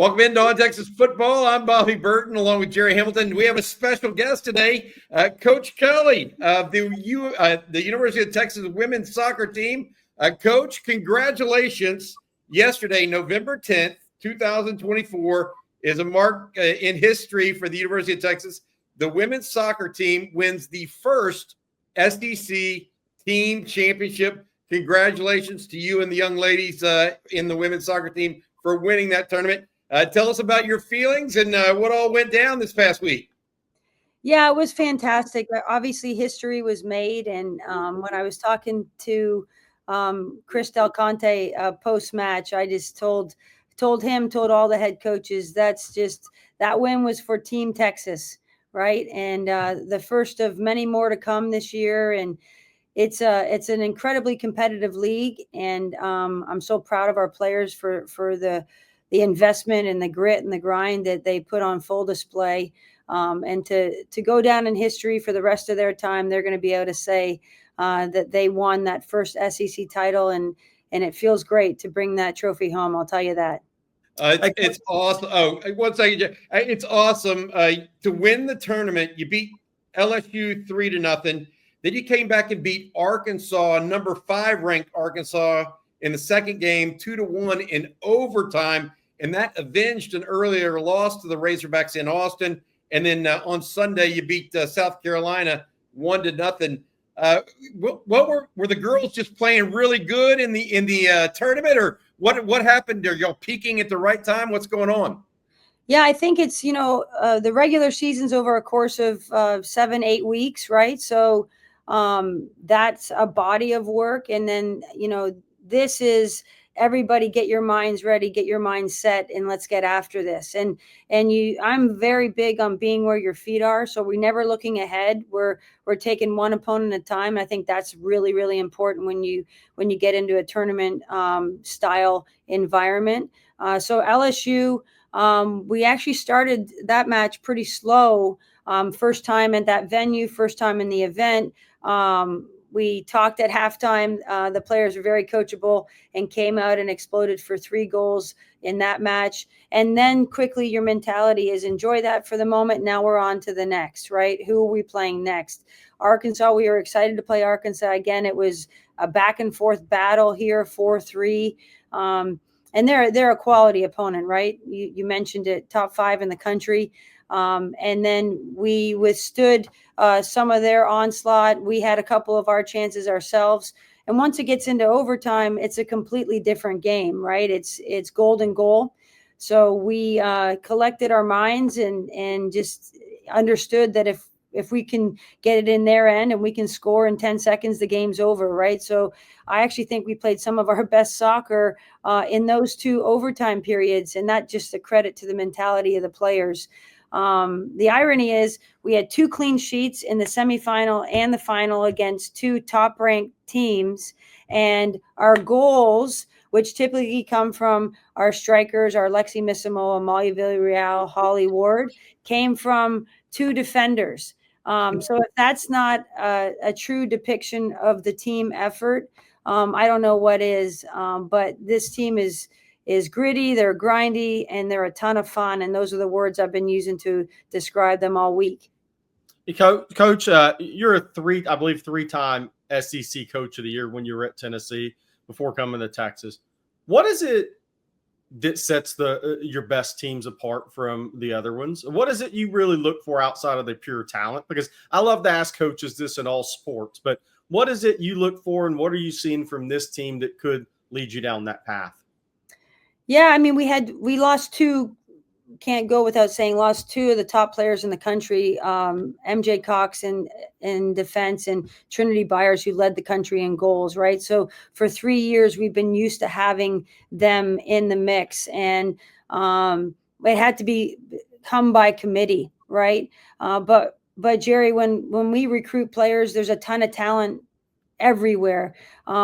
Welcome into On Texas Football. I'm Bobby Burton along with Gerry Hamilton. We have a special guest today, Coach Kelly of the University of Texas women's soccer team. Coach, congratulations. Yesterday, November 10th, 2024, is a mark in history for the University of Texas. The women's soccer team wins the first SEC team championship. Congratulations to you and the young ladies in the women's soccer team for winning that tournament. Tell us about your feelings and what all went down this past week. Yeah, it was fantastic. Obviously, history was made. And when I was talking to Chris Del Conte post-match, I just told all the head coaches, that win was for Team Texas, right? And the first of many more to come this year. And it's an incredibly competitive league. And I'm so proud of our players for the investment and the grit and the grind that they put on full display, and to go down in history for the rest of their time. They're going to be able to say that they won that first SEC title, and it feels great to bring that trophy home. I'll tell you that. It's awesome. Oh, 1 second. It's awesome to win the tournament. You beat LSU 3-0. Then you came back and beat Arkansas, number 5 ranked Arkansas, in the second game, 2-1 in overtime. And that avenged an earlier loss to the Razorbacks in Austin. And then on Sunday, you beat South Carolina 1-0. What were the girls just playing really good in the tournament, or what happened? Are y'all peaking at the right time? What's going on? Yeah, I think it's the regular season's over a course of 7-8 weeks, right? So that's a body of work, and then this is everybody get your minds ready, get your minds set, and let's get after this. And I'm very big on being where your feet are. So we're never looking ahead. We're taking one opponent at a time. I think that's really, really important when you get into a tournament style environment. So LSU, we actually started that match pretty slow. First time at that venue, first time in the event. We talked at halftime. The players were very coachable and came out and exploded for 3 goals in that match. And then quickly your mentality is enjoy that for the moment. Now we're on to the next, right? Who are we playing next? Arkansas, we were excited to play Arkansas. Again, it was a back and forth battle here, 4-3. And they're a quality opponent, right? You mentioned it, top 5 in the country. And then we withstood some of their onslaught. We had a couple of our chances ourselves. And once it gets into overtime, it's a completely different game, right? It's golden goal. So we collected our minds and just understood that if we can get it in their end and we can score in 10 seconds, the game's over, right? So I actually think we played some of our best soccer in those 2 overtime periods, and that just a credit to the mentality of the players. The irony is we had 2 clean sheets in the semifinal and the final against 2 top-ranked teams, and our goals, which typically come from our strikers, our Lexi Missimo, Amalia Villarreal, Holly Ward, came from 2 defenders. So if that's not a true depiction of the team effort, I don't know what is. But this team is gritty, they're grindy, and they're a ton of fun. And those are the words I've been using to describe them all week. Coach, you're a 3-time SEC Coach of the Year when you were at Tennessee before coming to Texas. What is it that sets your best teams apart from the other ones? What is it you really look for outside of the pure talent? Because I love to ask coaches this in all sports, but what is it you look for, and what are you seeing from this team that could lead you down that path? Yeah, I mean, we lost 2, can't go without saying, lost 2 of the top players in the country, MJ Cox in defense and Trinity Byers, who led the country in goals, right? So for 3 years, we've been used to having them in the mix, and it had to come by committee, right? But Gerry, when we recruit players, there's a ton of talent everywhere.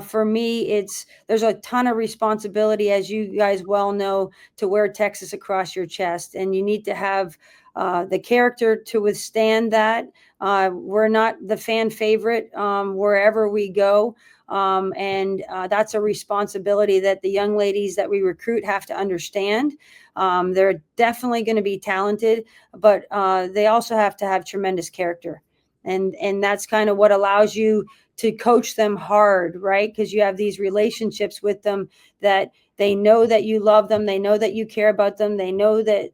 For me, there's a ton of responsibility, as you guys well know, to wear Texas across your chest, and you need to have the character to withstand that. We're not the fan favorite wherever we go. And that's a responsibility that the young ladies that we recruit have to understand. They're definitely going to be talented, but they also have to have tremendous character. And that's kind of what allows you to coach them hard, right? Because you have these relationships with them that they know that you love them. They know that you care about them. They know that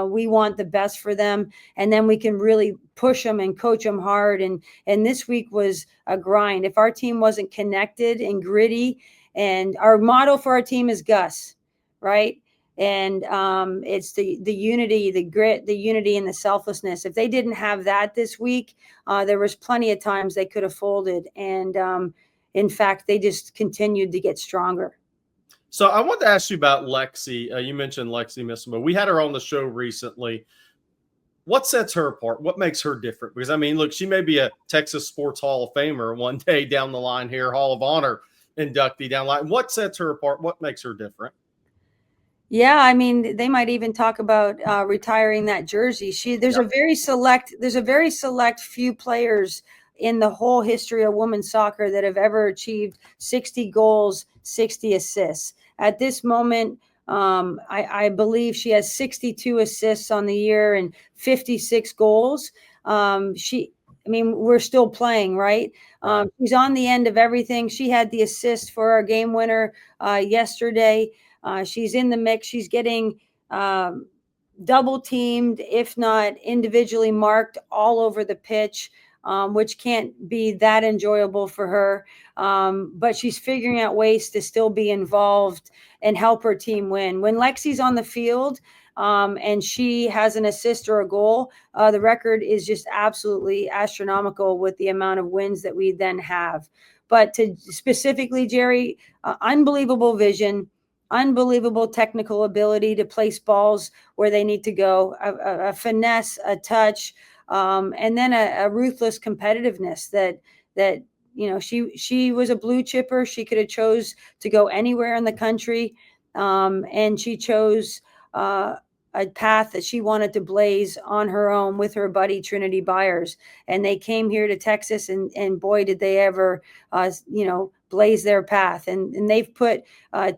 we want the best for them. And then we can really push them and coach them hard. And this week was a grind. If our team wasn't connected and gritty, and our motto for our team is Gus, right? And it's the unity, the grit, the unity, and the selflessness. If they didn't have that this week, there was plenty of times they could have folded. And in fact, they just continued to get stronger. So I want to ask you about Lexi. You mentioned Lexi Missimo. We had her on the show recently. What sets her apart? What makes her different? Because, I mean, look, she may be a Texas Sports Hall of Famer one day down the line here, Hall of Honor inductee down the line. What sets her apart? What makes her different? Yeah, I mean, they might even talk about retiring that jersey. There's a very select few players in the whole history of women's soccer that have ever achieved 60 goals, 60 assists. At this moment, I believe she has 62 assists on the year and 56 goals. We're still playing, right? She's on the end of everything. She had the assist for our game winner yesterday. She's in the mix. She's getting double teamed, if not individually marked all over the pitch, which can't be that enjoyable for her. But she's figuring out ways to still be involved and help her team win. When Lexi's on the field and she has an assist or a goal, the record is just absolutely astronomical with the amount of wins that we then have. But to specifically, Gerry, unbelievable vision, unbelievable technical ability to place balls where they need to go, a finesse, a touch, and then a ruthless competitiveness that she was a blue chipper. She could have chose to go anywhere in the country, and she chose a path that she wanted to blaze on her own with her buddy Trinity Byers. And they came here to Texas, and boy, did they ever blaze their path. And they've put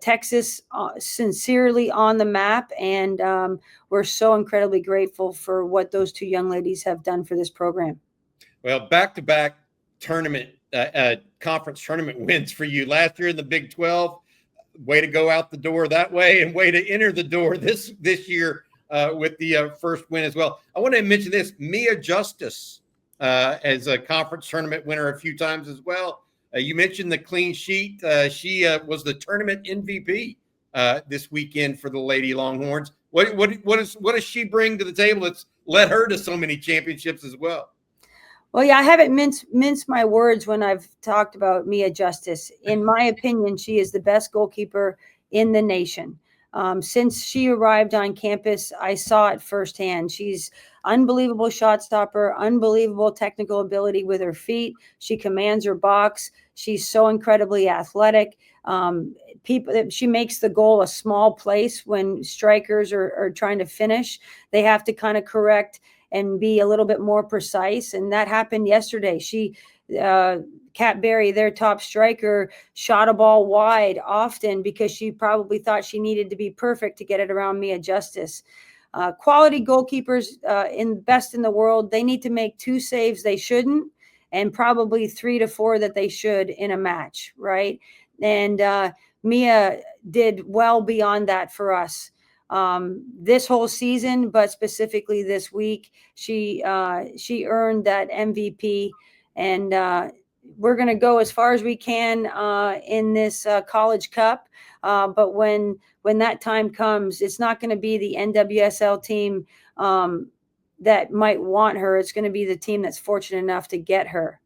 Texas sincerely on the map, and we're so incredibly grateful for what those two young ladies have done for this program. Well, back-to-back tournament conference tournament wins for you last year in the Big 12. Way to go out the door that way, and way to enter the door this year with the first win as well. I want to mention this: Mia Justice as a conference tournament winner a few times as well. You mentioned the clean sheet. She was the tournament MVP this weekend for the Lady Longhorns. What does she bring to the table that's led her to so many championships as well? Well, yeah, I haven't minced my words when I've talked about Mia Justice. In my opinion, she is the best goalkeeper in the nation. Since she arrived on campus, I saw it firsthand. She's unbelievable shot stopper, unbelievable technical ability with her feet. She commands her box. She's so incredibly athletic. She makes the goal a small place when strikers are trying to finish. They have to kind of correct and be a little bit more precise. And that happened yesterday. Kat Berry, their top striker, shot a ball wide often because she probably thought she needed to be perfect to get it around Mia Justice. Quality goalkeepers best in the world, they need to make 2 saves they shouldn't, and probably 3 to 4 that they should in a match, right? And Mia did well beyond that for us. This whole season, but specifically this week, she earned that MVP, and we're going to go as far as we can in this College Cup. But when that time comes, it's not going to be the NWSL team that might want her. It's going to be the team that's fortunate enough to get her.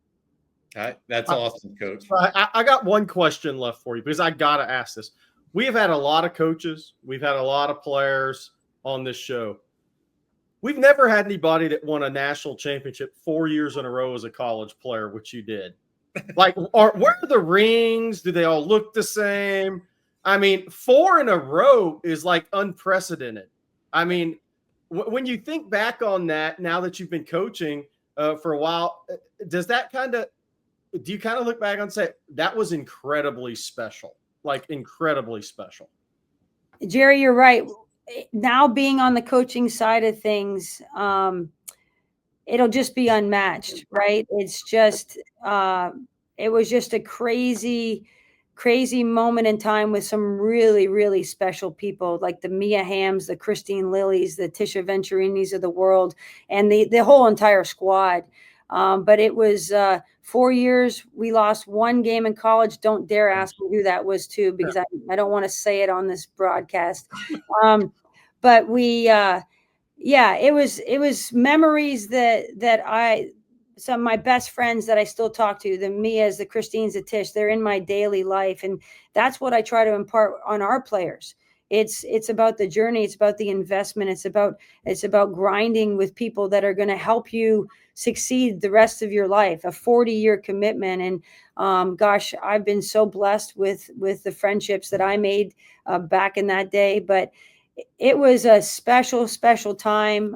That's awesome, Coach. I got one question left for you, because I got to ask this. We have had a lot of coaches. We've had a lot of players on this show. We've never had anybody that won a national championship 4 years in a row as a college player, which you did. Like, where are the rings? Do they all look the same? I mean, 4 in a row is like unprecedented. I mean, when you think back on that, now that you've been coaching for a while, do you kind of look back and say that was incredibly special, like incredibly special? Gerry, you're right. Now being on the coaching side of things, it'll just be unmatched, right? It's just, it was just a crazy, crazy moment in time with some really, really special people like the Mia Hams, the Christine Lillies, the Tisha Venturinis of the world, and the whole entire squad. But it was 4 years. We lost one game in college. Don't dare ask me who that was to, because I don't want to say it on this broadcast. But we, yeah, it was memories that some of my best friends that I still talk to, the Mias, the Christines, the Tish, they're in my daily life. And that's what I try to impart on our players. It's about the journey. It's about the investment. It's about grinding with people that are going to help you succeed the rest of your life, a 40-year commitment. And gosh, I've been so blessed with the friendships that I made back in that day. But it was a special, special time.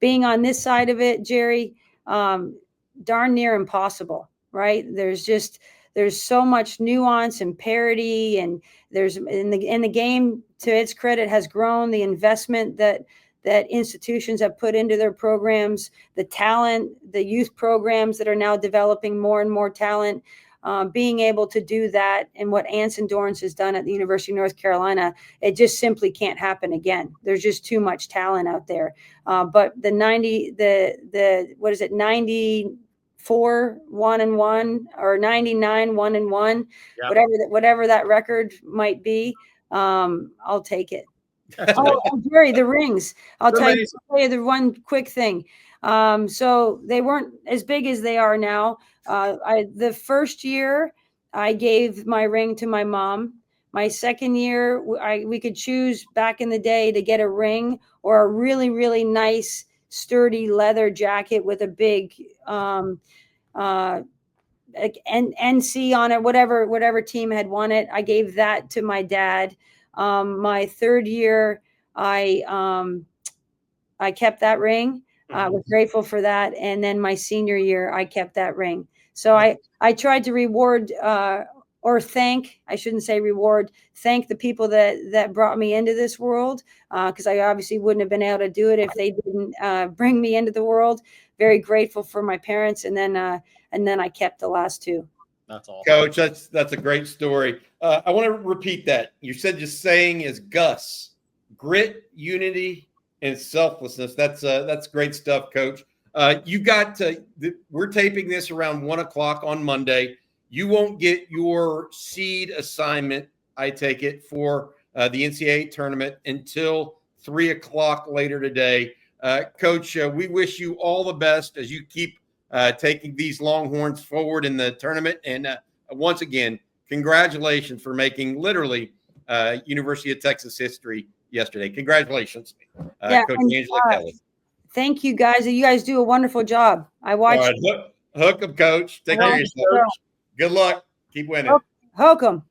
Being on this side of it, Gerry, darn near impossible, right? There's so much nuance and parity, and there's in the game, to its credit, has grown. The investment that institutions have put into their programs, the talent, the youth programs that are now developing more and more talent. Being able to do that, and what Anson Dorrance has done at the University of North Carolina, it just simply can't happen again. There's just too much talent out there. But the 94 1-1 or 99 1-1, Yep. whatever that record might be, I'll take it. Gerry, the rings. I'll tell you the one quick thing. So they weren't as big as they are now. The first year I gave my ring to my mom. My second year, we could choose back in the day to get a ring or a really, really nice, sturdy leather jacket with a big NC on it, whatever team had won it. I gave that to my dad. My third year, I kept that ring. I was grateful for that. And then my senior year, I kept that ring. So I tried to reward I shouldn't say reward, thank the people that brought me into this world, because I obviously wouldn't have been able to do it if they didn't bring me into the world. Very grateful for my parents. And then I kept the last two. That's all. Coach, that's a great story. I want to repeat that. You said your saying is Gus, grit, unity, and selflessness. That's great stuff, Coach. We're taping this around 1:00 on Monday. You won't get your seed assignment, I take it, for the NCAA tournament until 3:00 later today. Coach, we wish you all the best as you keep taking these Longhorns forward in the tournament. And once again, congratulations for making literally University of Texas history yesterday. Congratulations, Coach Angela Kelly. Thank you, guys. You guys do a wonderful job. I watched. All right, hook 'em, Coach. Take care of yourself. Good luck. Keep winning. Hook 'em.